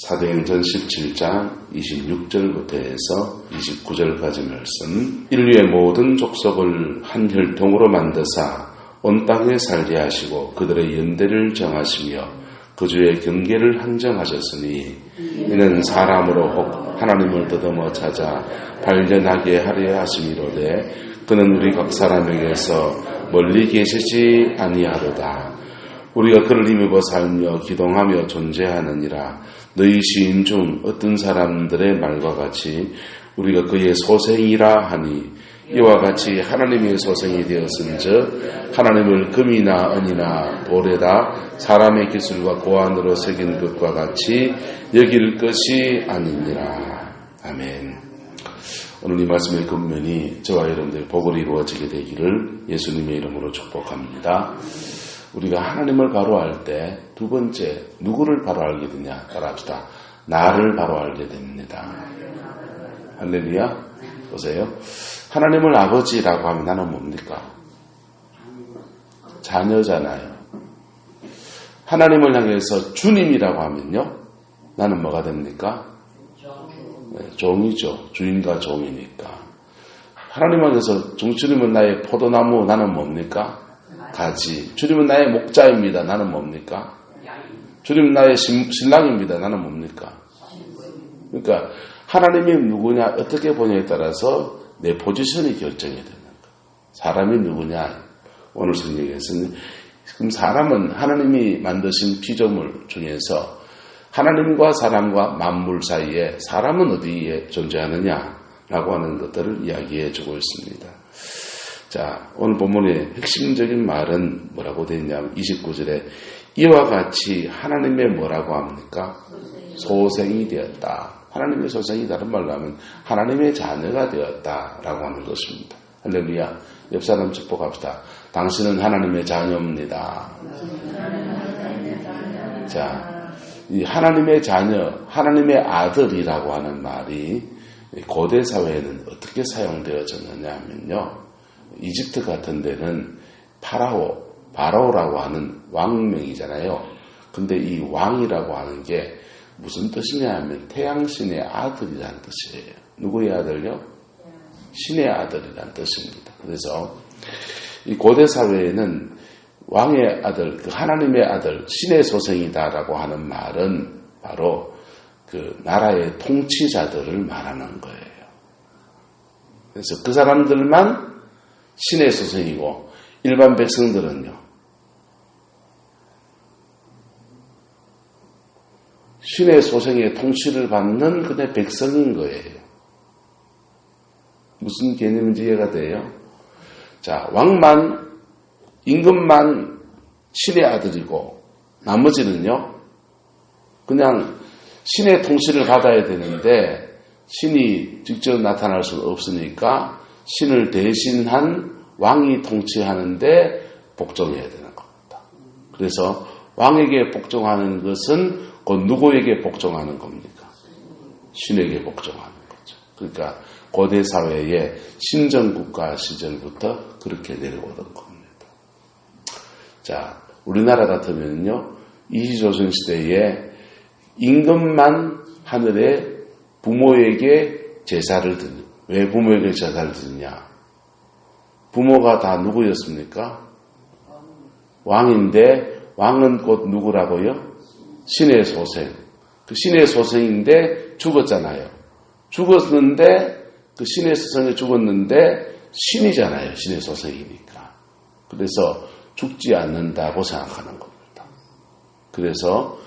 사도행전 17장 26절부터 해서 29절까지 말씀. 인류의 모든 족속을 한 혈통으로 만드사 온 땅에 살게 하시고 그들의 연대를 정하시며 그 주의 경계를 항정하셨으니 이는 사람으로 혹 하나님을 더듬어 찾아 발견하게 하려 하심이로되 그는 우리 각 사람에게서 멀리 계시지 아니하로다. 우리가 그를 힘입어 살며 기동하며 존재하느니라. 너희 시인 중 어떤 사람들의 말과 같이 우리가 그의 소생이라 하니 이와 같이 하나님의 소생이 되었은즉 하나님을 금이나 은이나 돌에다 사람의 기술과 고안으로 새긴 것과 같이 여길 것이 아니니라. 아멘. 오늘 이 말씀의 근면이 저와 여러분들의 복을 이루어지게 되기를 예수님의 이름으로 축복합니다. 우리가 하나님을 바로 알 때 두 번째 누구를 바로 알게 되냐 따라합시다. 나를 바로 알게 됩니다. 할렐루야. 보세요. 하나님을 아버지라고 하면 나는 뭡니까? 자녀잖아요. 하나님을 향해서 주님이라고 하면요 나는 뭐가 됩니까? 네, 종이죠. 주인과 종이니까. 하나님 앞에서 주님은 나의 포도나무, 나는 뭡니까? 가지. 주님은 나의 목자입니다. 나는 뭡니까? 주님은 나의 신랑입니다. 나는 뭡니까? 그러니까 하나님이 누구냐 어떻게 보냐에 따라서 내 포지션이 결정이 되는 거예요. 사람이 누구냐. 오늘 성경에서는 그럼 사람은 하나님이 만드신 피조물 중에서 하나님과 사람과 만물 사이에 사람은 어디에 존재하느냐라고 하는 것들을 이야기해 주고 있습니다. 자, 오늘 본문의 핵심적인 말은 뭐라고 되어 있냐면 29절에 이와 같이 하나님의 뭐라고 합니까? 소생이 되었다. 하나님의 소생이 다른 말로 하면 하나님의 자녀가 되었다라고 하는 것입니다. 할렐루야. 옆 사람 축복합시다. 당신은 하나님의 자녀입니다. 자, 이 하나님의 자녀, 하나님의 아들이라고 하는 말이 고대 사회에는 어떻게 사용되어졌느냐 하면요. 이집트 같은 데는 바라오라고 하는 왕명이잖아요. 근데 이 왕이라고 하는 게 무슨 뜻이냐 하면 태양신의 아들이라는 뜻이에요. 누구의 아들요? 신의 아들이라는 뜻입니다. 그래서 이 고대 사회에는 왕의 아들, 그 하나님의 아들, 신의 소생이다라고 하는 말은 바로 그 나라의 통치자들을 말하는 거예요. 그래서 그 사람들만 신의 소생이고 일반 백성들은요. 신의 소생의 통치를 받는 그냥 백성인 거예요. 무슨 개념인지 이해가 돼요? 자, 왕만, 임금만 신의 아들이고 나머지는요. 그냥 신의 통치를 받아야 되는데 신이 직접 나타날 수는 없으니까 신을 대신한 왕이 통치하는데 복종해야 되는 겁니다. 그래서 왕에게 복종하는 것은 곧 누구에게 복종하는 겁니까? 신에게 복종하는 거죠. 그러니까 고대 사회의 신정국가 시절부터 그렇게 내려오던 겁니다. 자, 우리나라 같으면요, 이시조선 시대에 임금만 하늘에 부모에게 제사를 드립니다. 왜 부모에게 제사를 드리냐? 부모가 다 누구였습니까? 왕인데 왕은 곧 누구라고요? 신의 소생. 그 신의 소생인데 죽었잖아요. 죽었는데 그 신의 소생이 죽었는데 신이잖아요. 신의 소생이니까. 그래서 죽지 않는다고 생각하는 겁니다. 그래서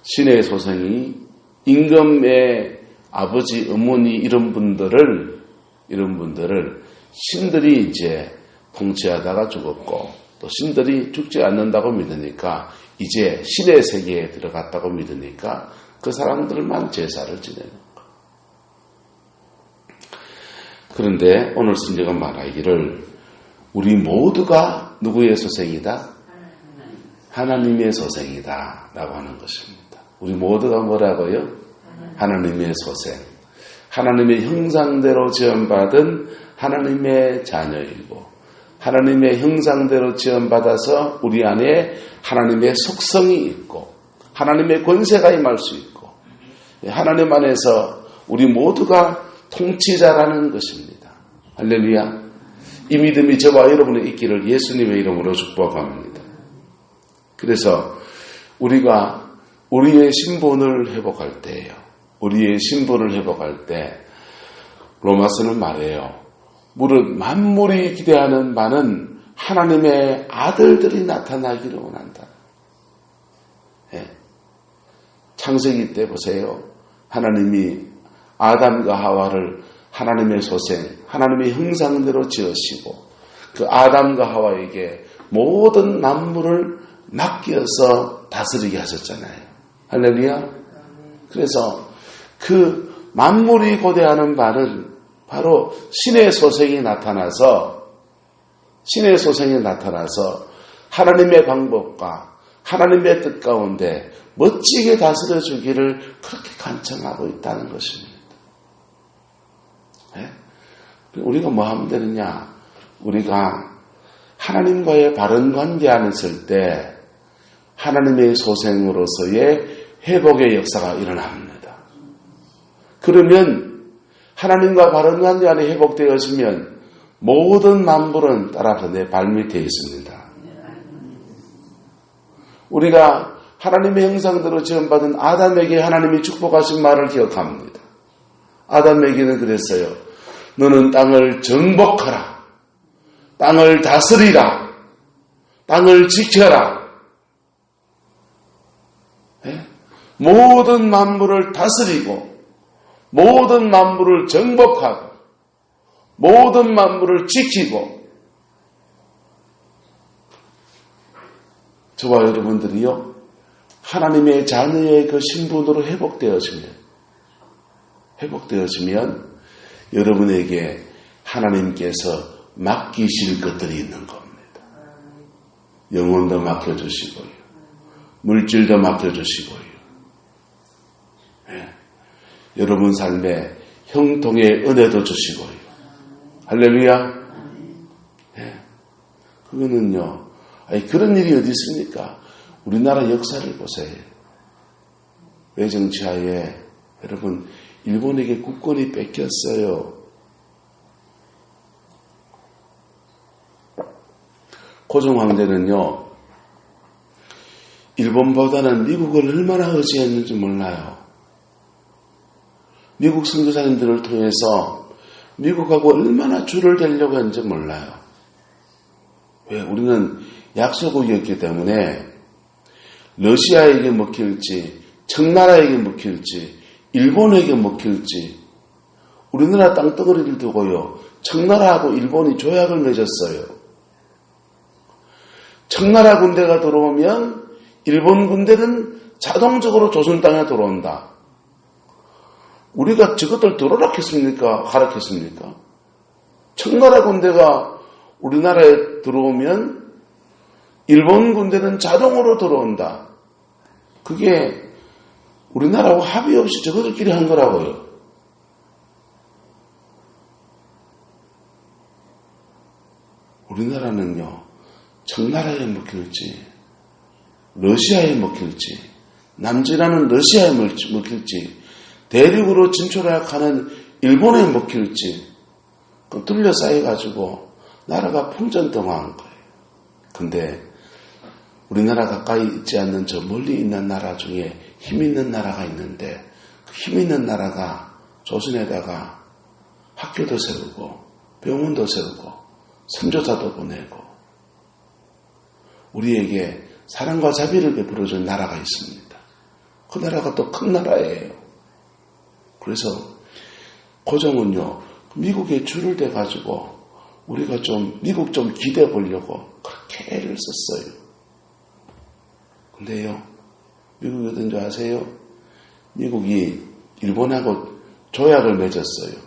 신의 소생이 임금의 아버지, 어머니 이런 분들을 신들이 이제 통치하다가 죽었고 또 신들이 죽지 않는다고 믿으니까 이제 신의 세계에 들어갔다고 믿으니까 그 사람들만 제사를 지내는 거. 그런데 오늘 성경은 말하기를 우리 모두가 누구의 소생이다? 하나님의 소생이다 라고 하는 것입니다. 우리 모두가 뭐라고요? 하나님의 소생. 하나님의 형상대로 지원받은 하나님의 자녀이고 하나님의 형상대로 지원받아서 우리 안에 하나님의 속성이 있고 하나님의 권세가 임할 수 있고 하나님 안에서 우리 모두가 통치자라는 것입니다. 할렐루야. 이 믿음이 저와 여러분의 있기를 예수님의 이름으로 축복합니다. 그래서 우리가 우리의 신분을 회복할 때예요. 우리의 신분을 회복할 때 로마서는 말해요. 무릇 만물이 기대하는 바는 하나님의 아들들이 나타나기를 원한다. 창세기 때 보세요. 하나님이 아담과 하와를 하나님의 소생, 하나님의 형상대로 지으시고 그 아담과 하와에게 모든 만물을 맡겨서 다스리게 하셨잖아요. 할렐루야. 그래서 그 만물이 고대하는 바는 바로 신의 소생이 나타나서 하나님의 방법과 하나님의 뜻 가운데 멋지게 다스려 주기를 그렇게 간청하고 있다는 것입니다. 우리가 뭐 하면 되느냐? 우리가 하나님과의 바른 관계 안에 있을 때 하나님의 소생으로서의 회복의 역사가 일어납니다. 그러면 하나님과 바른 관계 안에 회복되어지면 모든 만물은 따라서 내 발밑에 있습니다. 우리가 하나님의 형상대로 지음받은 아담에게 하나님이 축복하신 말을 기억합니다. 아담에게는 그랬어요. 너는 땅을 정복하라. 땅을 다스리라. 땅을 지켜라. 모든 만물을 다스리고 모든 만물을 정복하고 모든 만물을 지키고 저와 여러분들이요 하나님의 자녀의 그 신분으로 회복되어지면 여러분에게 하나님께서 맡기실 것들이 있는 겁니다. 영혼도 맡겨주시고요. 물질도 맡겨주시고요. 여러분 삶에 형통의 은혜도 주시고요. 할렐루야. 그거는요. 그런 일이 어디 있습니까? 우리나라 역사를 보세요. 외정치하에 여러분 일본에게 국권이 뺏겼어요. 고종 황제는요. 일본보다는 미국을 얼마나 의지했는지 몰라요. 미국 선교사님들을 통해서 미국하고 얼마나 줄을 대려고 했는지 몰라요. 왜? 우리는 약소국이었기 때문에 러시아에게 먹힐지 청나라에게 먹힐지 일본에게 먹힐지 우리나라 땅덩어리를 두고요. 청나라하고 일본이 조약을 맺었어요. 청나라 군대가 들어오면 일본 군대는 자동적으로 조선 땅에 들어온다. 우리가 저것들 들어라겠습니까? 가라겠습니까? 청나라 군대가 우리나라에 들어오면 일본 군대는 자동으로 들어온다. 그게 우리나라하고 합의 없이 저것들끼리 한 거라고요. 우리나라는요. 청나라에 먹힐지 러시아에 먹힐지 남지라는 러시아에 먹힐지 대륙으로 진출하는 일본에 먹힐지 둘러싸여가지고 나라가 풍전등화한 거예요. 근데 우리나라 가까이 있지 않는 저 멀리 있는 나라 중에 힘 있는 나라가 있는데 그 힘 있는 나라가 조선에다가 학교도 세우고 병원도 세우고 선교사도 보내고 우리에게 사랑과 자비를 베풀어준 나라가 있습니다. 그 나라가 또 큰 나라예요. 그래서 고종은요 미국에 줄을 대가지고 우리가 좀 미국 좀 기대해 보려고 그렇게 애를 썼어요. 근데요 미국이 어떤 줄 아세요? 미국이 일본하고 조약을 맺었어요.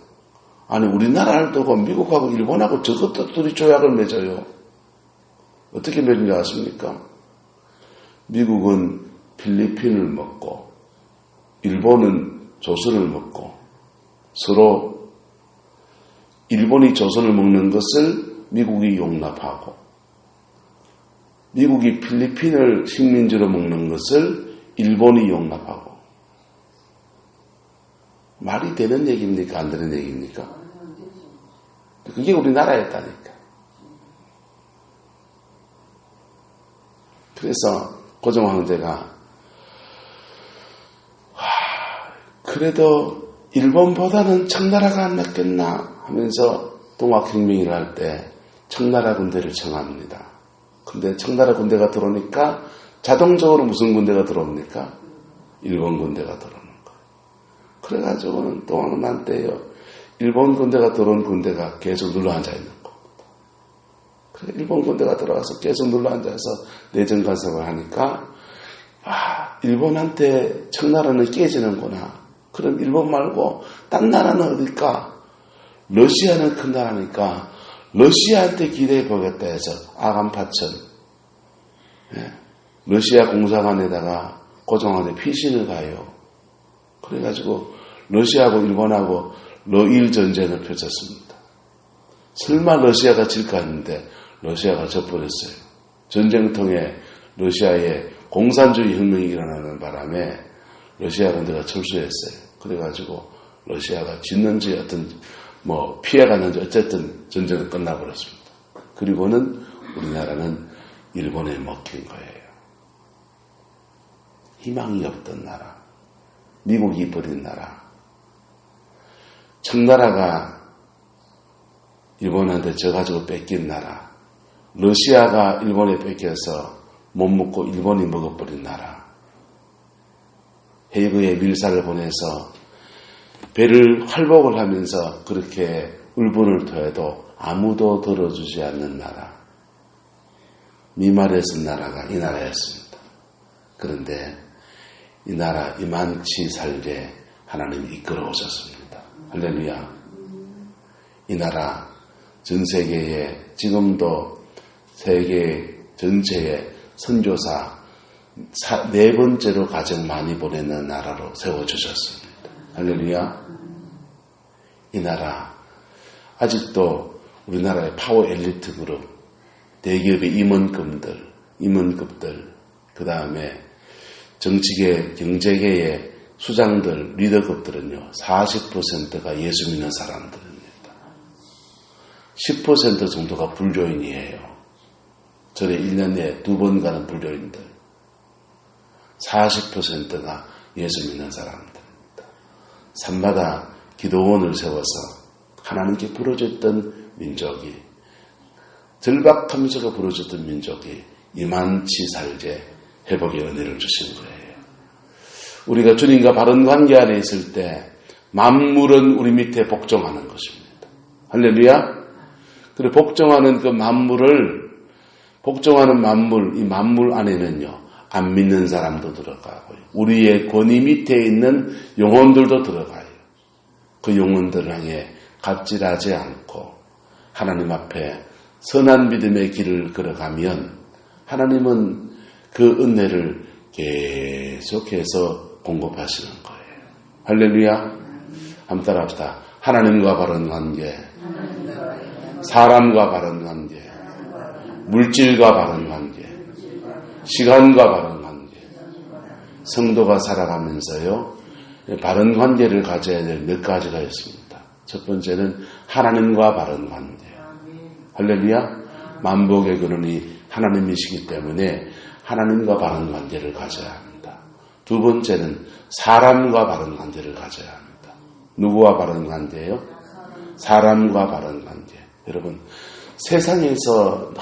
아니 우리나라를 두고 미국하고 일본하고 저것들이 조약을 맺어요. 어떻게 맺은 줄 아십니까? 미국은 필리핀을 먹고 일본은 조선을 먹고 서로 일본이 조선을 먹는 것을 미국이 용납하고 미국이 필리핀을 식민지로 먹는 것을 일본이 용납하고 말이 되는 얘기입니까? 안 되는 얘기입니까? 그게 우리나라였다니까. 그래서 고종 황제가 그래도 일본보다는 청나라가 안 낫겠나 하면서 동학혁명을 할 때 청나라 군대를 청합니다. 근데 청나라 군대가 들어오니까 자동적으로 무슨 군대가 들어옵니까? 일본 군대가 들어오는 거예요. 그래가지고는 동학난 때요. 일본 군대가 들어온 군대가 계속 눌러앉아 있는 겁니다. 그래 일본 군대가 들어와서 계속 눌러앉아서 내전 간섭을 하니까 일본한테 청나라는 깨지는구나. 그럼 일본 말고 딴 나라는 어딜까? 러시아는 큰 나라니까 러시아한테 기대해 보겠다 해서 아간파천 러시아 공사관에다가 고종한테 피신을 가요. 그래가지고 러시아하고 일본하고 러일 전쟁을 펼쳤습니다. 설마 러시아가 질까 했는데 러시아가 져버렸어요. 전쟁통에 러시아에 공산주의 혁명이 일어나는 바람에 러시아 군대가 철수했어요. 그래가지고 러시아가 짓는지 어떤 피해갔는지 어쨌든 전쟁은 끝나버렸습니다. 그리고는 우리나라는 일본에 먹힌 거예요. 희망이 없던 나라, 미국이 버린 나라, 청나라가 일본한테 져가지고 뺏긴 나라, 러시아가 일본에 뺏겨서 못 먹고 일본이 먹어버린 나라, 해구에 밀사를 보내서 배를 활복을 하면서 그렇게 울분을 토해도 아무도 들어주지 않는 나라, 미말했은 나라가 이 나라였습니다. 그런데 이 나라 이만치 살게 하나님이 이끌어 오셨습니다. 할렐루야. 이 나라 전 세계에 지금도 세계 전체에 선교사 4번째로 가장 많이 보내는 나라로 세워주셨습니다. 할렐루야. 이 나라 아직도 우리나라의 파워 엘리트 그룹, 대기업의 임원급들, 그 다음에 정치계, 경제계의 수장들, 리더급들은요, 40%가 예수 믿는 사람들입니다. 10% 정도가 불교인이에요. 절에 1년에 2번 가는 불교인들. 40%가 예수 믿는 사람들입니다. 산마다 기도원을 세워서 하나님께 부르짖던 민족이, 절박하면서가 부르짖던 민족이 이만치 살게 회복의 은혜를 주신 거예요. 우리가 주님과 바른 관계 안에 있을 때 만물은 우리 밑에 복종하는 것입니다. 할렐루야. 그리고 복종하는 그 복종하는 만물, 이 만물 안에는요, 안 믿는 사람도 들어가고요. 우리의 권위 밑에 있는 영혼들도 들어가요. 그 영혼들을 향해 갑질하지 않고 하나님 앞에 선한 믿음의 길을 걸어가면 하나님은 그 은혜를 계속해서 공급하시는 거예요. 할렐루야. 한번 따라합시다. 하나님과 바른 관계, 사람과 바른 관계, 물질과 바른 관계, 시간과 바른 관계. 성도가 살아가면서요, 바른 관계를 가져야 될 몇 가지가 있습니다. 첫 번째는 하나님과 바른 관계. 할렐루야. 만복의 근원이 하나님이시기 때문에 하나님과 바른 관계를 가져야 합니다. 두 번째는 사람과 바른 관계를 가져야 합니다. 누구와 바른 관계예요? 사람과 바른 관계. 여러분, 세상에서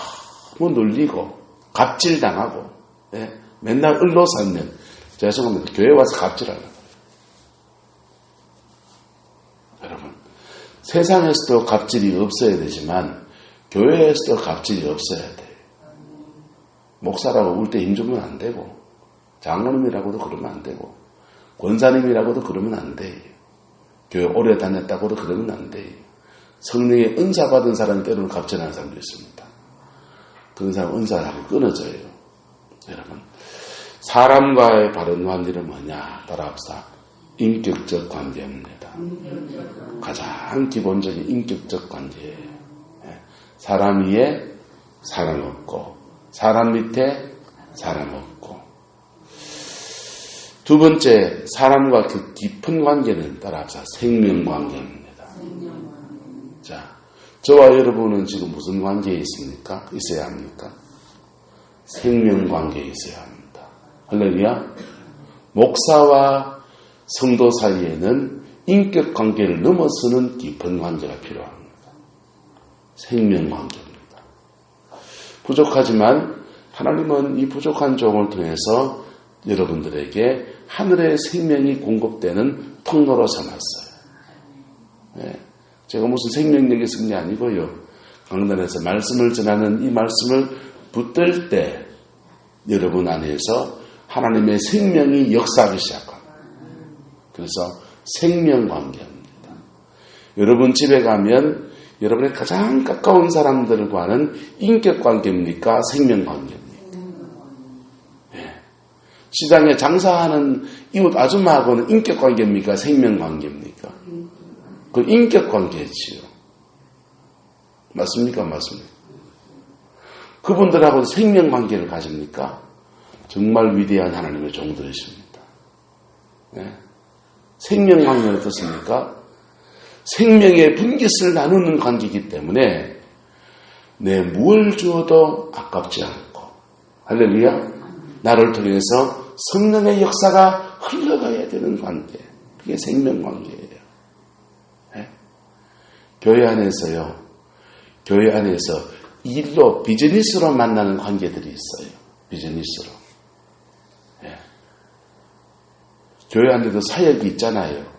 너무 놀리고 갑질당하고 맨날 을로 살면, 죄송합니다, 교회 와서 갑질하는 거예요. 여러분, 세상에서도 갑질이 없어야 되지만 교회에서도 갑질이 없어야 돼요. 목사라고 울 때 힘주면 안 되고, 장로님이라고도 그러면 안 되고, 권사님이라고도 그러면 안 돼요. 교회 오래 다녔다고도 그러면 안 돼요. 성령의 은사 받은 사람 때로는 갑질하는 사람도 있습니다. 그런 사람 은사하고 끊어져요. 여러분, 사람과의 바른 관계는 뭐냐? 따라합시다. 인격적 관계입니다. 가장 기본적인 인격적 관계예요. 사람 위에 사람 없고, 사람 밑에 사람 없고. 두 번째, 사람과 그 깊은 관계는 따라서 생명관계입니다. 자, 저와 여러분은 지금 무슨 관계에 있습니까? 있어야 합니까? 생명관계에 있어야 합니다. 할렐루야. 목사와 성도 사이에는 인격관계를 넘어서는 깊은 관계가 필요합니다. 생명관계입니다. 부족하지만 하나님은 이 부족한 종을 통해서 여러분들에게 하늘의 생명이 공급되는 통로로 삼았어요. 네. 제가 무슨 생명력이 있는 게 아니고요. 강단에서 말씀을 전하는 이 말씀을 붙들 때 여러분 안에서 하나님의 생명이 역사하기 시작합니다. 그래서 생명관계입니다. 여러분 집에 가면 여러분의 가장 가까운 사람들과는 인격관계입니까? 생명관계입니까? 네. 시장에 장사하는 이웃 아줌마하고는 인격관계입니까? 생명관계입니까? 그 인격관계지요. 맞습니까? 맞습니까? 그분들하고 생명관계를 가집니까? 정말 위대한 하나님의 종들이십니다. 네. 생명관계는 어떻습니까? 생명의 분깃을 나누는 관계이기 때문에 내 무엇을 주어도 아깝지 않고, 할렐루야, 나를 통해서 성령의 역사가 흘러가야 되는 관계, 그게 생명관계예요. 네? 교회 안에서요, 교회 안에서 일로 비즈니스로 만나는 관계들이 있어요. 비즈니스로. 네. 교회 안에도 사역이 있잖아요.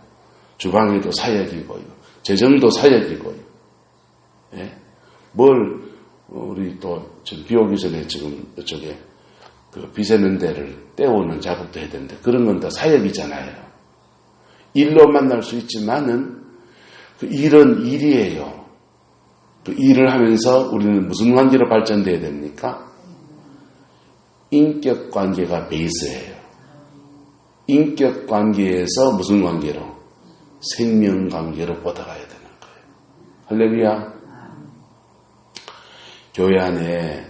주방에도 사역이고요. 재정도 사역이고요. 예? 우리 또, 비 오기 전에 지금 이쪽에 그 비세는 데를 떼우는 작업도 해야 되는데 그런 건 다 사역이잖아요. 일로 만날 수 있지만은 그 일은 일이에요. 그 일을 하면서 우리는 무슨 관계로 발전돼야 됩니까? 인격 관계가 베이스예요. 인격 관계에서 무슨 관계로? 생명 관계로 뻗어가야 되는 거예요. 할렐루야. 교회 안에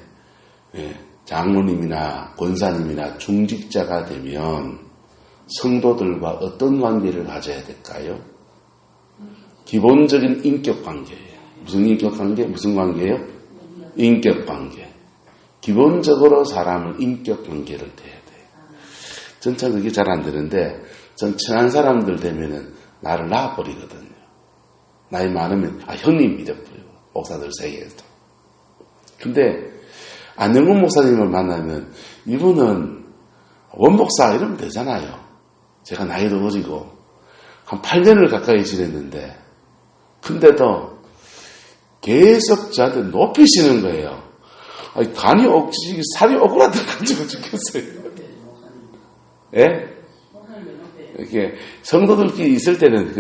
장로님이나 권사님이나 중직자가 되면 성도들과 어떤 관계를 가져야 될까요? 기본적인 인격 관계예요. 무슨 인격 관계? 무슨 관계예요? 인격 관계. 기본적으로 사람은 인격 관계를 돼야 돼요. 전 참 그게 잘 안 되는데, 전 친한 사람들 되면은 나를 낳아버리거든요. 나이 많으면, 형님 믿어버려요. 목사들 사이에서. 근데, 안영근 목사님을 만나면, 이분은 원목사 이러면 되잖아요. 제가 나이도 어리고, 한 8년을 가까이 지냈는데, 근데도 계속 저한테 높이시는 거예요. 간이 살이 오그라들어가지고 죽겠어요. 예? 이렇게 성도들끼리 있을 때는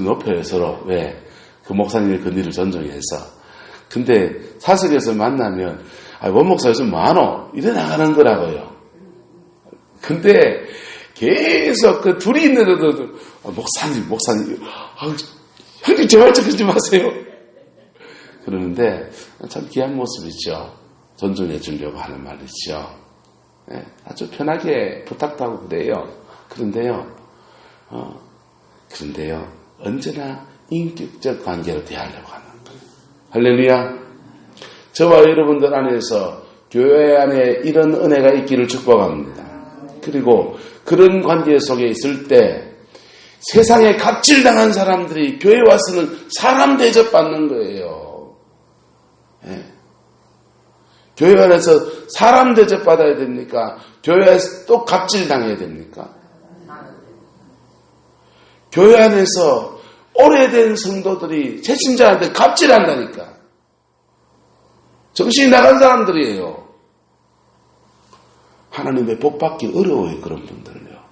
높여요, 서로. 왜? 그 목사님의 권위를 존중해서. 근데 사석에서 만나면, 원목사 요즘 많어. 이래 나가는 거라고요. 근데 계속 그 둘이 있는데도, 목사님, 형님 제발 좀 그러지 마세요. 그러는데 참 귀한 모습이죠. 존중해 주려고 하는 말이죠. 네, 아주 편하게 부탁도 하고 그래요. 그런데요, 언제나 인격적 관계로 대하려고 하는 거예요. 할렐루야. 저와 여러분들 안에서 교회 안에 이런 은혜가 있기를 축복합니다. 그리고 그런 관계 속에 있을 때 세상에 갑질당한 사람들이 교회 와서는 사람 대접받는 거예요. 네. 교회 안에서 사람 대접받아야 됩니까? 교회에서 또 갑질당해야 됩니까? 교회 안에서 오래된 성도들이 새신자한테 갑질한다니까. 정신이 나간 사람들이에요. 하나님의 복 받기 어려워요, 그런 분들은요.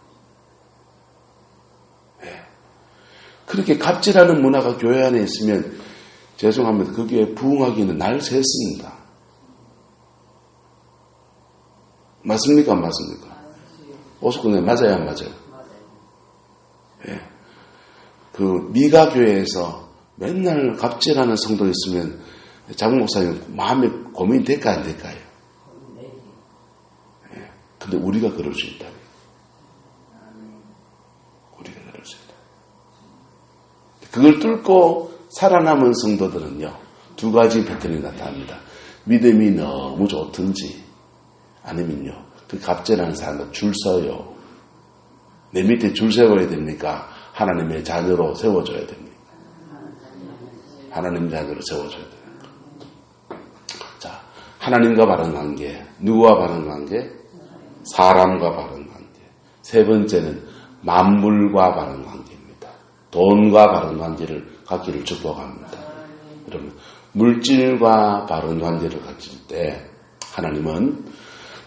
네. 그렇게 갑질하는 문화가 교회 안에 있으면 죄송합니다. 그 교회 부흥하기는 날 샜습니다. 맞습니까? 안 맞습니까? 오스쿠네 맞아요? 안 맞아요? 네. 그 미가 교회에서 맨날 갑질하는 성도 있으면 장로 목사님 마음에 고민이 될까 안 될까요? 네. 근데 우리가 그럴 수 있다. 그걸 뚫고 살아남은 성도들은요, 두 가지 패턴이 나타납니다. 믿음이 너무 좋든지, 아니면요, 그 갑절하는 사람들 줄 서요. 내 밑에 줄 세워야 됩니까? 하나님의 자녀로 세워줘야 됩니까? 하나님 자녀로 세워줘야 됩니까? 자, 하나님과 바른 관계, 누구와 바른 관계? 사람과 바른 관계. 세 번째는 만물과 바른 관계입니다. 돈과 바른 관계를 갖기를 축복합니다. 여러분, 물질과 바른 관계를 가질 때 하나님은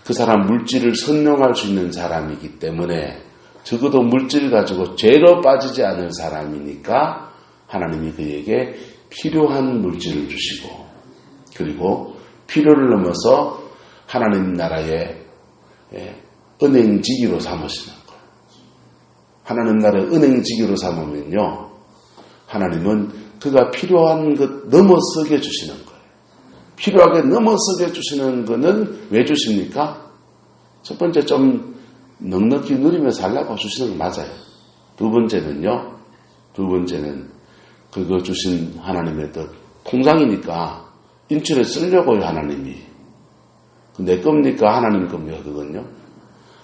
그 사람 물질을 선용할 수 있는 사람이기 때문에 적어도 물질 가지고 죄로 빠지지 않을 사람이니까 하나님이 그에게 필요한 물질을 주시고, 그리고 필요를 넘어서 하나님 나라의 은행지기로 삼으시는 거예요. 하나님 나라의 은행지기로 삼으면요, 하나님은 그가 필요한 것 넘어서게 주시는 거예요. 필요하게 넘어서게 주시는 거는 왜 주십니까? 첫 번째, 좀 넉넉히 누리며 살라고 주시는 거 맞아요. 두 번째는 그거 주신 하나님의 뜻, 통장이니까 인출에 쓰려고요, 하나님이. 내 겁니까? 하나님 겁니까? 그건요?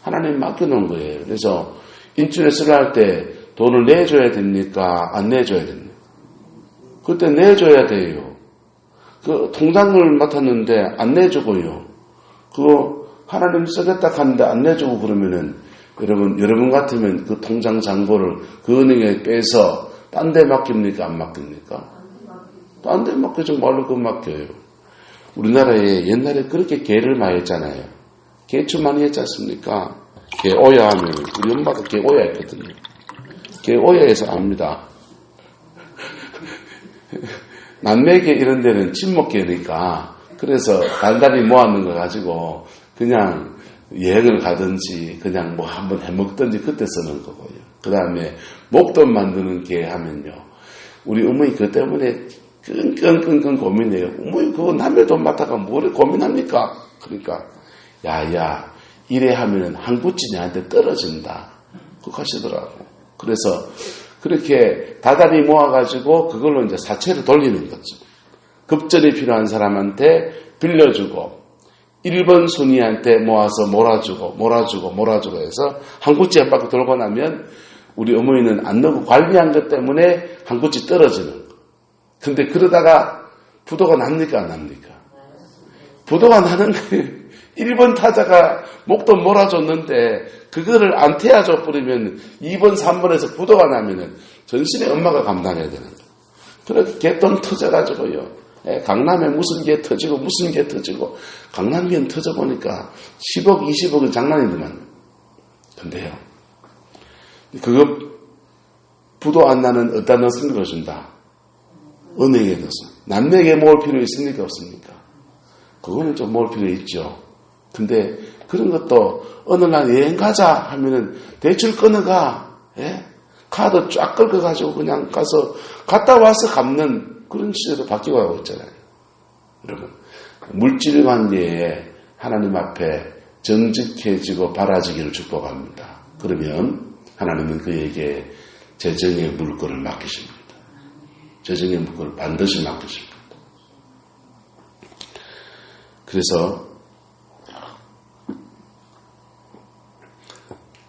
하나님 맡겨놓은 거예요. 그래서 인출에 쓰려 할 때 돈을 내줘야 됩니까? 안 내줘야 됩니까? 그때 내줘야 돼요. 그 통장을 맡았는데 안 내주고요. 그거 하나님 쓰겠다 하는데 안 내주고 그러면은 여러분 같으면 그 통장 잔고를 그 은행에 빼서 딴 데 맡깁니까? 안 맡깁니까? 딴 데 맡기지 말로 그거 맡겨요. 우리나라에 옛날에 그렇게 개를 많이 했잖아요. 개추 많이 했지 않습니까? 개 오야 하면 우리 엄마도 개 오야 했거든요. 개 오야해서 압니다. 남매개 이런 데는 친목개니까 그래서 달달이 모아놓은 거 가지고 그냥 여행을 가든지 그냥 뭐 한번 해먹든지 그때 쓰는 거고요. 그 다음에 목돈 만드는 개 하면요, 우리 어머니 그것 때문에 끙끙끙끙 고민해요. 어머니 그거 남의 돈 맡다가 뭐를 고민합니까? 그러니까 야야 이래 하면은 한 구찌 내한테 떨어진다 그거 하시더라고. 그래서 그렇게 다달이 모아가지고 그걸로 이제 사채를 돌리는 거죠. 급전이 필요한 사람한테 빌려주고 1번 순위한테 모아서 몰아주고 해서 한 구찌 한 바퀴 돌고 나면 우리 어머니는 안 넣고 관리한 것 때문에 한 구찌 떨어지는 거. 근데 그러다가 부도가 납니까 안 납니까? 부도가 나는 거예요. 1번 타자가 목돈 몰아줬는데 그거를 안 태워줘 버리면 2번, 3번에서 부도가 나면은 전신에 엄마가 감당해야 되는 거예요. 그렇게 개돈 터져가지고요. 강남에 무슨 개 터지고 강남견 터져보니까 10억, 20억은 장난이더만. 근데요, 그거 부도 안 나는 어디다 넣어서 넣어준다? 은행에 넣어서. 남에게 모을 필요 있습니까? 없습니까? 그거는 좀 모을 필요 있죠. 근데 그런 것도 어느 날 여행 가자 하면은 대출 끊어가, 카드 쫙 긁어가지고 그냥 가서 갔다 와서 갚는 그런 시대로 바뀌고 가고 있잖아요. 여러분, 물질 관계에 하나님 앞에 정직해지고 바라지기를 축복합니다. 그러면 하나님은 그에게 재정의 물건을 맡기십니다. 재정의 물건을 반드시 맡기십니다. 그래서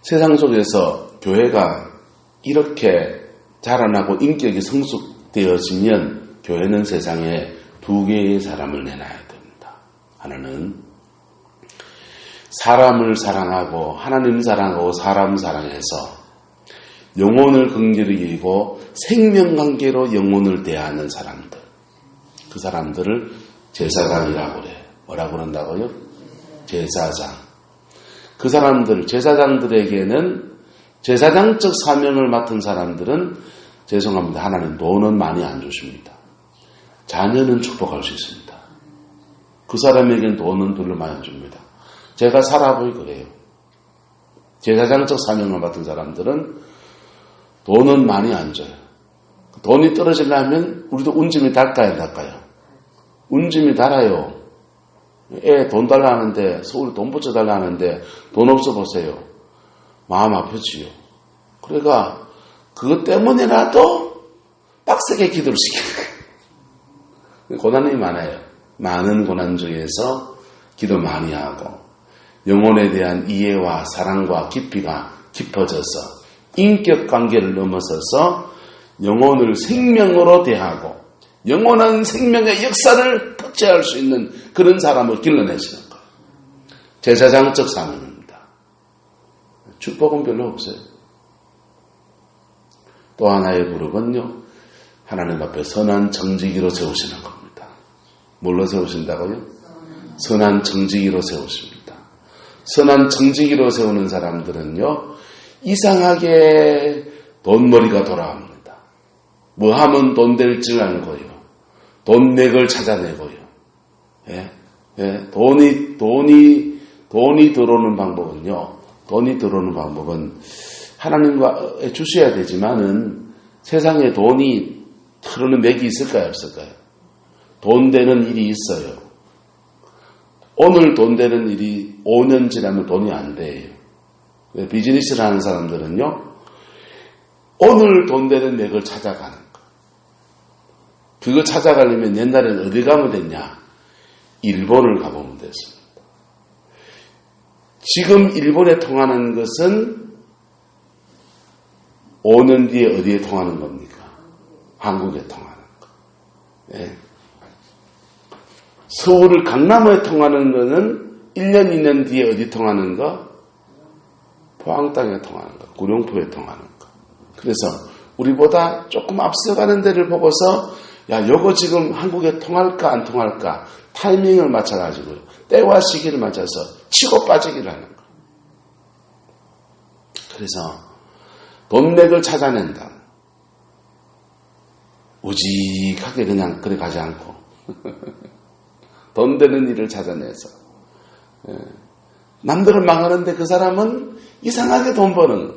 세상 속에서 교회가 이렇게 자라나고 인격이 성숙되어지면 교회는 세상에 두 개의 사람을 내놔야 됩니다. 하나는 사람을 사랑하고 하나님 사랑하고 사람 사랑해서 영혼을 긍휼히 여기고 생명관계로 영혼을 대하는 사람들. 그 사람들을 제사장이라고 그래요. 뭐라고 그런다고요? 제사장. 그 사람들, 제사장들에게는 제사장적 사명을 맡은 사람들은 죄송합니다. 하나님 돈은 많이 안 주십니다. 자녀는 축복할 수 있습니다. 그 사람에게는 돈은 별로 많이 안 줍니다. 제가 살아보니 그래요. 제사장적 사명을 맡은 사람들은 돈은 많이 안 줘요. 돈이 떨어지려면 우리도 운짐이 달까요, 안 달까요? 운짐이 달아요. 애 돈 달라 하는데, 서울에 돈 붙여달라 하는데 돈 없어 보세요. 마음 아프지요. 그러니까 그것 때문에라도 빡세게 기도를 시키는 거예요. 고난이 많아요. 많은 고난 중에서 기도 많이 하고 영혼에 대한 이해와 사랑과 깊이가 깊어져서 인격관계를 넘어서서 영혼을 생명으로 대하고 영원한 생명의 역사를 터치할 수 있는 그런 사람을 길러내시는 거예요. 제사장적 사명입니다. 축복은 별로 없어요. 또 하나의 그룹은요, 하나님 앞에 선한 정직이로 세우시는 겁니다. 뭘로 세우신다고요? 선한 정직이로 세우십니다. 선한 정직이로 세우는 사람들은요, 이상하게 돈머리가 돌아옵니다. 뭐 하면 돈 될 줄 알고요. 돈맥을 찾아내고요. 예? 예? 돈이 들어오는 방법은요, 돈이 들어오는 방법은 하나님과 주셔야 되지만은 세상에 돈이 흐르는 맥이 있을까요, 없을까요? 돈 되는 일이 있어요. 오늘 돈 되는 일이 5년 지나면 돈이 안 돼요. 비즈니스를 하는 사람들은요, 오늘 돈 되는 맥을 찾아가는 거. 그거 찾아가려면 옛날에는 어디 가면 됐냐? 일본을 가보면 됐습니다. 지금 일본에 통하는 것은 5년 뒤에 어디에 통하는 겁니까? 한국에 통하는 거. 예. 서울을 강남에 통하는 거는 1년, 2년 뒤에 어디 통하는 거? 포항 땅에 통하는 거. 구룡포에 통하는 거. 그래서 우리보다 조금 앞서가는 데를 보고서 야, 요거 지금 한국에 통할까 안 통할까 타이밍을 맞춰가지고요. 때와 시기를 맞춰서 치고 빠지기를 하는 거. 그래서 돈맥을 찾아낸다. 우직하게 그냥 그래 가지 않고 돈 되는 일을 찾아내서 남들은 망하는데 그 사람은 이상하게 돈 버는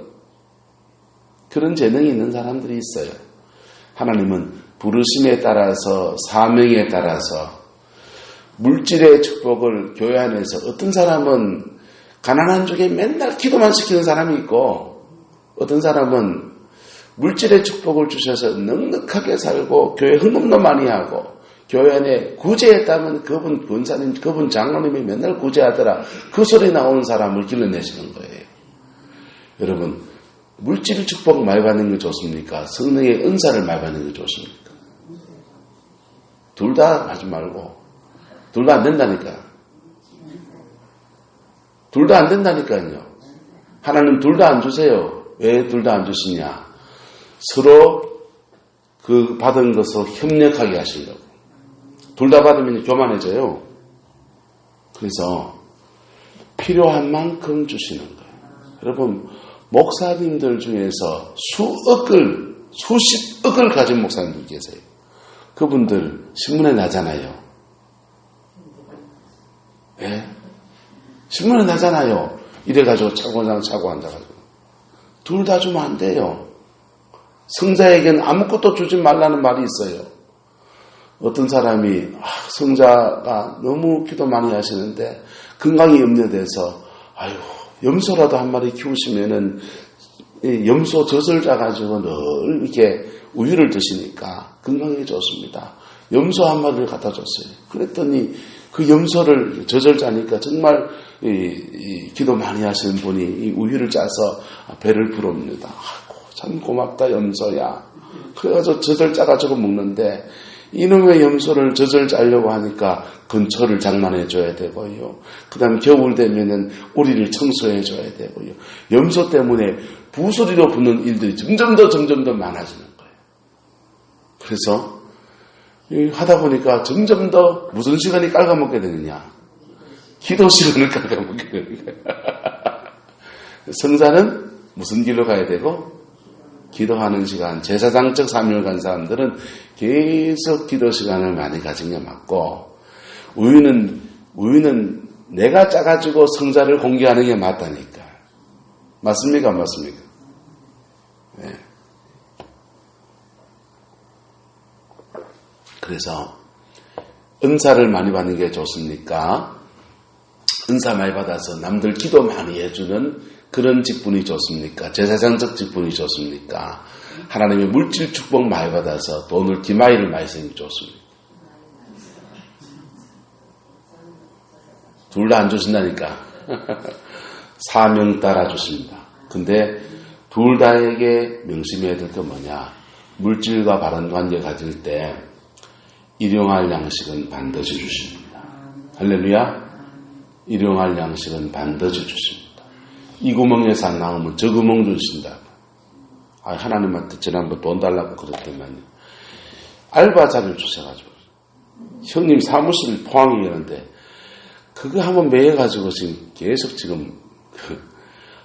그런 재능이 있는 사람들이 있어요. 하나님은 부르심에 따라서 사명에 따라서 물질의 축복을 교회 안에서 어떤 사람은 가난한 중에 맨날 기도만 시키는 사람이 있고 어떤 사람은 물질의 축복을 주셔서 넉넉하게 살고 교회 헌금도 많이 하고 교회 안에 구제했다면 그분 권사님, 그분 장로님이 맨날 구제하더라. 그 소리 나오는 사람을 길러내시는 거예요. 여러분, 물질의 축복 많이 받는 게 좋습니까? 성령의 은사를 많이 받는 게 좋습니까? 둘 다 하지 말고 둘 다 안 된다니까. 둘 다 안 된다니까요. 하나님 둘 다 안 주세요. 왜 둘 다 안 주시냐? 서로 그 받은 것을 협력하게 하시려고. 둘 다 받으면 교만해져요. 그래서 필요한 만큼 주시는 거예요. 여러분, 목사님들 중에서 수십억을 가진 목사님들 계세요. 그분들 신문에 나잖아요. 예? 신문에 나잖아요. 이래가지고 차고 앉아가지고. 둘 다 주면 안 돼요. 성자에게는 아무것도 주지 말라는 말이 있어요. 어떤 사람이 성자가 너무 기도 많이 하시는데 건강이 염려돼서 아유 염소라도 한 마리 키우시면은 염소 젖을 짜가지고 늘 이렇게 우유를 드시니까 건강에 좋습니다. 염소 한 마리를 갖다 줬어요. 그랬더니 그 염소를 젖을 짜니까 정말 기도 많이 하시는 분이 이 우유를 짜서 배를 부릅니다. 아이고 참 고맙다 염소야. 그래가지고 젖을 짜가지고 먹는데 이놈의 염소를 젖을 짜려고 하니까 근처를 장만해 줘야 되고요. 그 다음에 겨울 되면은 우리를 청소해 줘야 되고요. 염소 때문에 부스리로 붙는 일들이 점점 더 많아지는 거예요. 그래서 하다 보니까 점점 더 무슨 시간이 깔아먹게 되느냐? 기도 시간을 깔아먹게 되는 거예요. 성자는 무슨 길로 가야 되고? 기도하는 시간, 제사장적 사명을 간 사람들은 계속 기도 시간을 많이 가진 게 맞고, 우유는 내가 짜가지고 성자를 공개하는 게 맞다니까. 맞습니까? 안 맞습니까? 네. 그래서 은사를 많이 받는 게 좋습니까? 은사 많이 받아서 남들 기도 많이 해주는 그런 직분이 좋습니까? 제사장적 직분이 좋습니까? 하나님의 물질 축복 많이 받아서 돈을 기마이를 많이 쓰는 게 좋습니까? 둘 다 안 주신다니까. 사명 따라 주십니다. 근데 둘 다에게 명심해야 될 게 뭐냐? 물질과 바른 관계 가질 때 일용할 양식은 반드시 주십니다. 할렐루야. 일용할 양식은 반드시 주십니다. 이 구멍에서 안 나오면 저 구멍 주신다. 하나님한테 지난번 돈 달라고 그랬더만요. 알바자를 주셔가지고 형님 사무실 포항이었는데 그거 한번 매여가지고 계속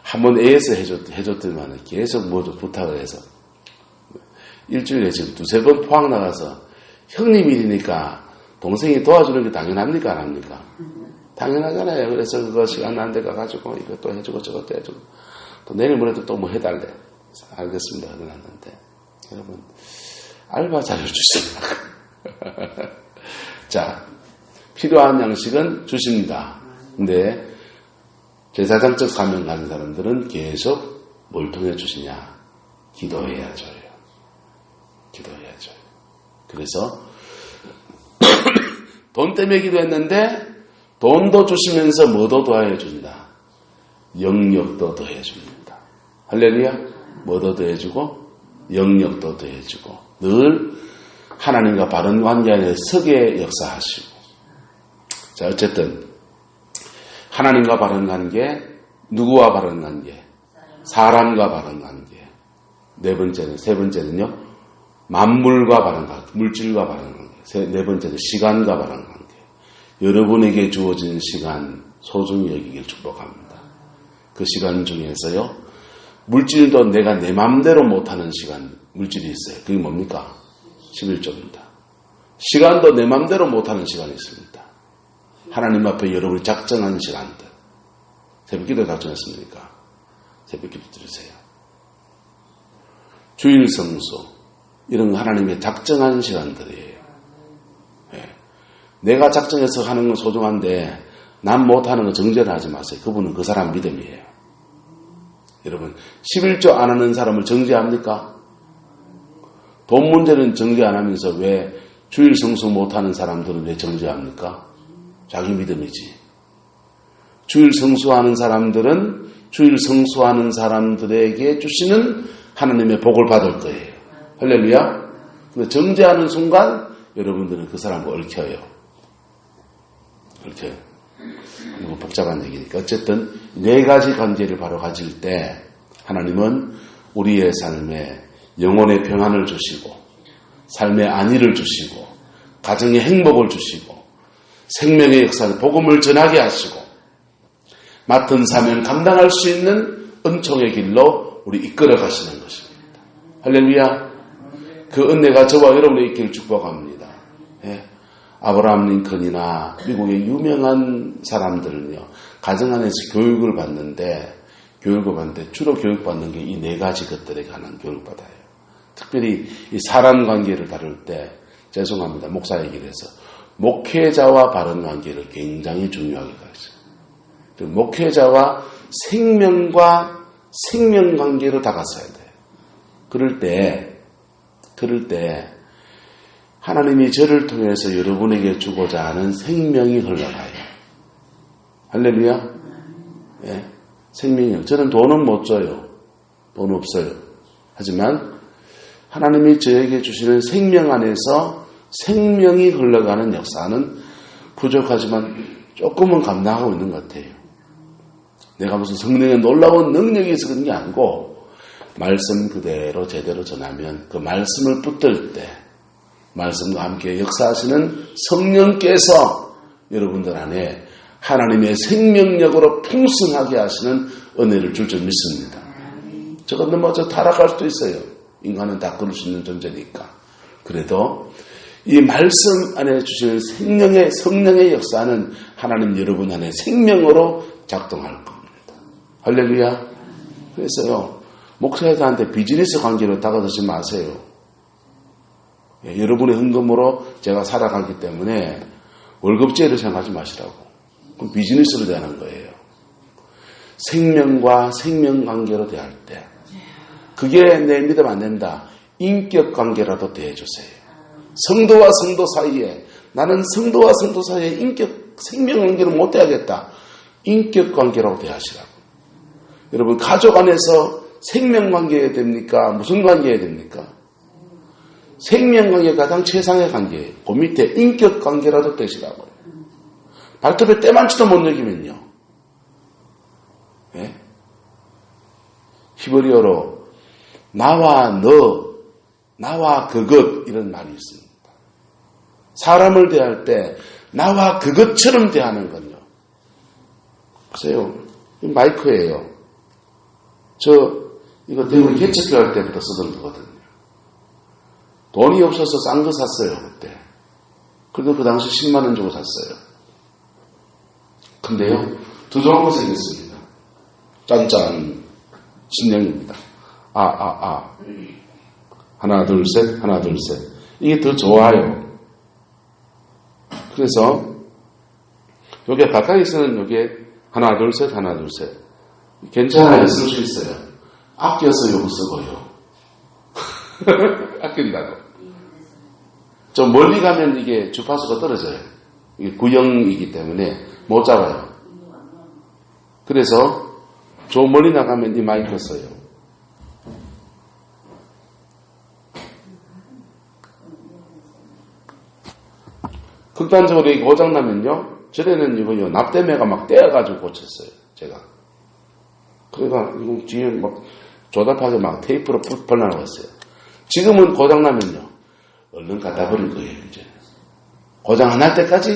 한번 애해서 해줬더니만 계속 부탁을 해서 일주일에 지금 2-3번 포항 나가서 형님 일이니까 동생이 도와주는 게 당연합니까? 안 합니까? 당연하잖아요. 그래서 그거 시간 난 데 가가지고 이것도 해주고 저것도 해주고 또 내일 모레도 또 뭐 해달래. 알겠습니다. 해놨는데 여러분 알바 잘해주십니다. 자, 필요한 양식은 주십니다. 근데 제사장적 사명 가진 사람들은 계속 뭘 통해 주시냐? 기도해야죠. 기도해야죠. 그래서 돈 때문에 기도했는데 돈도 주시면서 뭐도 더해 준다. 영역도 더해 줍니다. 할렐루야. 뭐도 더해 주고 영역도 더해 주고 늘 하나님과 바른 관계 안에 서게 역사하시고. 자, 어쨌든 하나님과 바른 관계, 누구와 바른 관계? 사람과 바른 관계. 세 번째는요. 만물과 바른 관계, 물질과 바른 관계. 네 번째는 시간과 바른 관계. 여러분에게 주어진 시간 소중히 여기길 축복합니다. 그 시간 중에서요. 물질도 내가 내 맘대로 못하는 시간, 물질이 있어요. 그게 뭡니까? 11조입니다. 시간도 내 맘대로 못하는 시간이 있습니다. 하나님 앞에 여러분이 작정한 시간들. 새벽기도 작정했습니까? 새벽기도 드리세요. 주일 성수 이런 거 하나님의 작정한 시간들이에요. 네. 내가 작정해서 하는 건 소중한데 난 못하는 거 정죄를 하지 마세요. 그분은 그 사람 믿음이에요. 여러분 11조 안 하는 사람을 정죄합니까? 돈 문제는 정죄 안 하면서 왜 주일 성수 못하는 사람들은 왜 정죄합니까? 자기 믿음이지. 주일 성수하는 사람들은 주일 성수하는 사람들에게 주시는 하나님의 복을 받을 거예요. 할렐루야. 근데 정죄하는 순간 여러분들은 그 사람을 얽혀요. 이거 복잡한 얘기니까. 어쨌든 네 가지 관계를 바로 가질 때 하나님은 우리의 삶에 영혼의 평안을 주시고 삶의 안위를 주시고 가정의 행복을 주시고 생명의 역사를 복음을 전하게 하시고 맡은 사명 감당할 수 있는 은총의 길로 우리 이끌어 가시는 것입니다. 할렐루야. 그 은혜가 저와 여러분의 있기를 축복합니다. 예. 아브라함 링컨이나 미국의 유명한 사람들은요. 가정 안에서 교육을 받는데 주로 교육받는 게 이 네 가지 것들에 관한 교육받아요. 특별히 이 사람 관계를 다룰 때 죄송합니다. 목사 얘기를 해서 목회자와 바른 관계를 굉장히 중요하게 가르쳐요. 목회자와 생명과 생명 관계로 다가서야 돼요. 그럴 때 하나님이 저를 통해서 여러분에게 주고자 하는 생명이 흘러가요. 할렐루야. 예, 생명이요. 저는 돈은 못 줘요. 돈 없어요. 하지만 하나님이 저에게 주시는 생명 안에서 생명이 흘러가는 역사는 부족하지만 조금은 감당하고 있는 것 같아요. 내가 무슨 성령의 놀라운 능력이 있어 그런 게 아니고 말씀 그대로 제대로 전하면 그 말씀을 붙들 때 말씀과 함께 역사하시는 성령께서 여러분들 안에 하나님의 생명력으로 풍성하게 하시는 은혜를 줄 줄 믿습니다. 저건 넘어져 타락할 수도 있어요. 인간은 다 그럴 수 있는 존재니까. 그래도 이 말씀 안에 주시는 성령의 역사는 하나님 여러분 안에 생명으로 작동할 겁니다. 할렐루야. 그래서요. 목사들한테 비즈니스 관계로 다가서지 마세요. 여러분의 헌금으로 제가 살아가기 때문에 월급제를 생각하지 마시라고. 그럼 비즈니스로 대하는 거예요. 생명과 생명관계로 대할 때 그게 내 믿음 안 된다. 인격관계라도 대해주세요. 성도와 성도 사이에 나는 성도와 성도 사이에 생명관계를 못 대하겠다. 인격관계라고 대하시라고. 여러분 가족 안에서 생명관계해야 됩니까? 무슨 관계해야 됩니까? 생명관계가 가장 최상의 관계예요. 그 밑에 인격관계라도 되시라고요. 발톱에 때만치도 못 여기면요. 예? 히브리어로 나와 너, 나와 그것 이런 말이 있습니다. 사람을 대할 때 나와 그것처럼 대하는 건요. 보세요. 이 마이크예요. 이거 대부분 개척교 할 때부터 쓰던 거거든요. 돈이 없어서 싼 거 샀어요, 그때. 그래도 그 당시 10만 원 주고 샀어요. 근데요, 더 좋은 거 생겼습니다. 짠짠. 신령입니다. 하나, 둘, 셋, 하나, 둘, 셋. 이게 더 좋아요. 그래서, 요게 가까이서는 요게 하나, 둘, 셋, 하나, 둘, 셋. 괜찮아요. 쓸 수 있어요. 아껴서 요거 쓰고요. 아낀다고. 좀 멀리 가면 이게 주파수가 떨어져요. 이게 구형이기 때문에 못 잡아요. 그래서 좀 멀리 나가면 이 마이크 써요. 극단적으로 이게 고장나면요. 전에는 이거요. 납땜해가 막 떼어가지고 고쳤어요. 제가. 그러니까 이거 뒤에 막 조잡하게 막 테이프로 벌려놨어요. 지금은 고장나면요. 얼른 갖다 버릴 거예요, 이제. 고장 안 날 때까지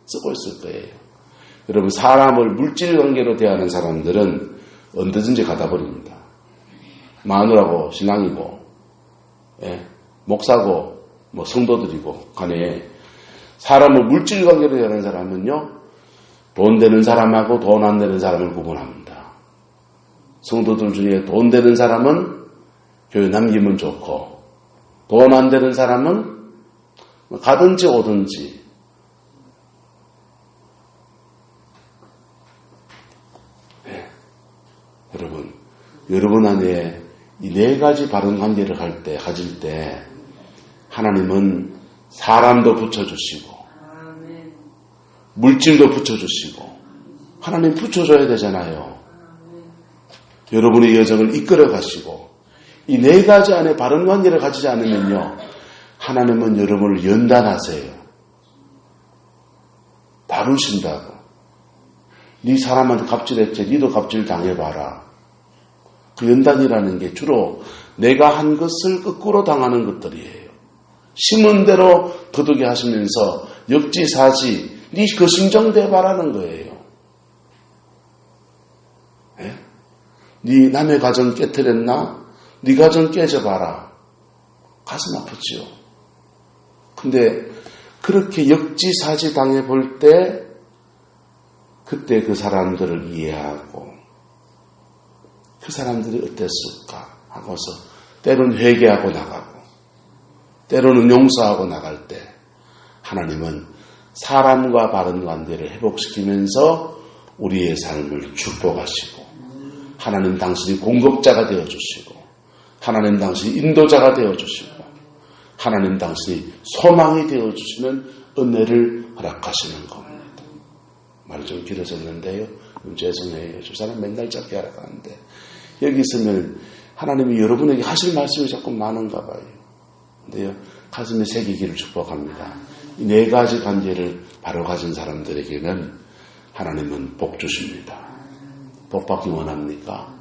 쓰고 있을 거예요. 여러분, 사람을 물질 관계로 대하는 사람들은 언제든지 갖다 버립니다. 마누라고, 신랑이고, 예, 목사고, 뭐 성도들이고, 간에 사람을 물질 관계로 대하는 사람은요, 돈 되는 사람하고 돈 안 되는 사람을 구분합니다. 성도들 중에 돈 되는 사람은 교회 남기면 좋고, 돈 안 되는 사람은 가든지 오든지. 네. 여러분 안에 이 네 가지 바른 관계를 가질 때 하나님은 사람도 붙여주시고 물질도 붙여주시고 하나님 붙여줘야 되잖아요. 여러분의 여정을 이끌어 가시고 이 네 가지 안에 바른 관계를 가지지 않으면요. 하나님은 여러분을 연단하세요. 다루신다고. 네 사람한테 갑질했지. 니도 갑질 당해봐라. 그 연단이라는 게 주로 내가 한 것을 거꾸로 당하는 것들이에요. 심은 대로 거두게 하시면서 역지사지 네 그 심정 대바라는 거예요. 네? 네 남의 가정 깨트렸나? 네 가정 깨져봐라. 가슴 아프지요. 근데 그렇게 역지사지 당해볼 때 그때 그 사람들을 이해하고 그 사람들이 어땠을까 하고서 때로는 회개하고 나가고 때로는 용서하고 나갈 때 하나님은 사람과 바른 관계를 회복시키면서 우리의 삶을 축복하시고 하나님 당신이 공급자가 되어주시고 하나님 당신이 인도자가 되어주시고 하나님 당신이 소망이 되어주시는 은혜를 허락하시는 겁니다. 말이 좀 길어졌는데요. 죄송해요. 저 사람 맨날 짧게 하라고 하는데 여기 있으면 하나님이 여러분에게 하실 말씀이 자꾸 많은가 봐요. 근데요. 가슴에 새기기를 축복합니다. 이 네 가지 관계를 바로 가진 사람들에게는 하나님은 복 주십니다. 복 받기 원합니까?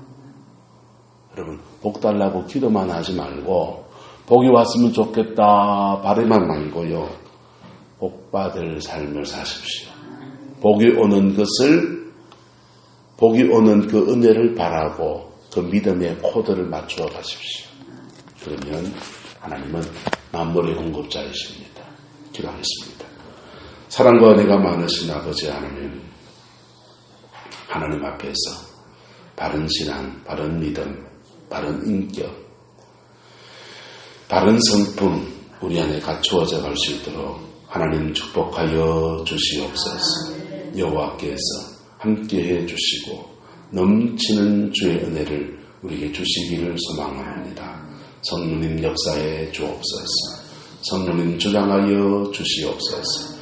여러분 복 달라고 기도만 하지 말고 복이 왔으면 좋겠다 바라만 말고요. 복 받을 삶을 사십시오. 복이 오는 그 은혜를 바라고 그 믿음의 코드를 맞추어 가십시오. 그러면 하나님은 만물의 공급자이십니다. 기도하겠습니다. 사랑과 은혜가 많으신 아버지 하나님, 하나님 앞에서 바른 신앙, 바른 믿음, 바른 인격, 바른 성품 우리 안에 갖추어져 갈 수 있도록 하나님 축복하여 주시옵소서. 여호와께서 함께해 주시고 넘치는 주의 은혜를 우리에게 주시기를 소망합니다. 성령님 역사에 주옵소서. 성령님 주장하여 주시옵소서.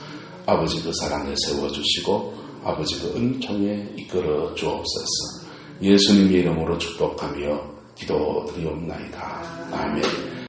아버지 그 사랑에 세워주시고 아버지 그 은총에 이끌어 주옵소서. 예수님의 이름으로 축복하며 기도드리옵나이다. 아멘.